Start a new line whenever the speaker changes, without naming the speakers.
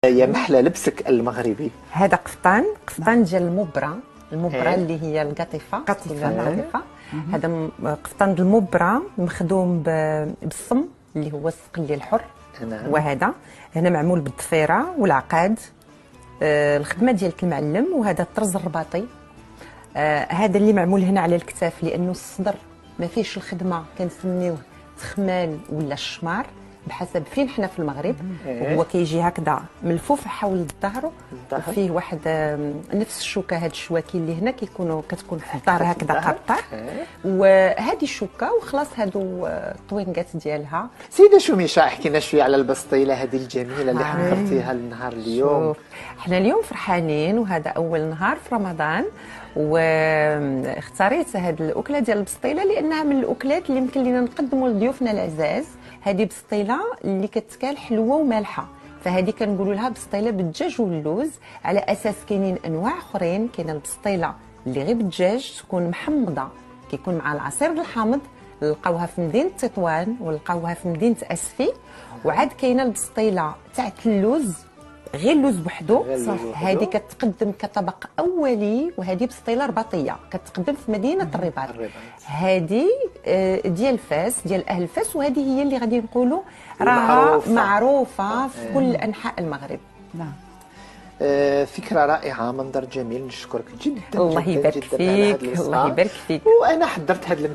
يا محلى لبسك المغربي.
هذا قفطان ديال المبرة اللي هي القطيفه. هذا قفطان المبرة مخدوم بالصم اللي هو السقلي الحر. وهذا هنا معمول بالضفيره والعقاد. الخدمه ديال المعلم. وهذا الطرز الرباطي. هذا اللي معمول هنا على الكتاف لانه الصدر ما فيش الخدمه كنسميوه تخمال ولا الشمار بحسب فين حنا في المغرب. وهو كيجي هكذا ملفوف حول الظهر وفيه واحد نفس الشوكه. هاد الشواكي اللي هنا كتكون في الظهر هكذا قابطه. وهذه الشوكه وخلاص هادو الطوينكات ديالها.
سيده شميشه احكي لنا شويه على البسطيله هذه الجميله اللي حضرتيها النهار اليوم.
احنا اليوم فرحانين وهذا اول نهار في رمضان. واختاريت هذه الاكله ديال البسطيله لانها من الاكلات اللي يمكن لنا نقدموا لضيوفنا العزاز. هذه بسطيله اللي كتكال حلوه ومالحه. فهذه كنقولوا لها بسطيله بالدجاج واللوز على اساس كاينين انواع اخرين. كاينه البسطيله اللي غير بالدجاج تكون محمضه كيكون مع العصير الحامض. نلقاوها في مدينه تطوان ونلقاوها في مدينه اسفي. وعاد كاينه البسطيله تاع اللوز غير اللوز بوحدو. هذه كتقدم كطبق اولي. وهذه بسطيله رباطيه كتقدم في مدينه الرباط. هذه ديال فاس ديال اهل فاس. وهذه هي اللي غادي نقولوا راها معروفه في كل انحاء المغرب.
نعم. فكره رائعه، منظر جميل. نشكرك جدا
الله يبارك فيك. الله يبارك فيك.
وانا حضرت هذا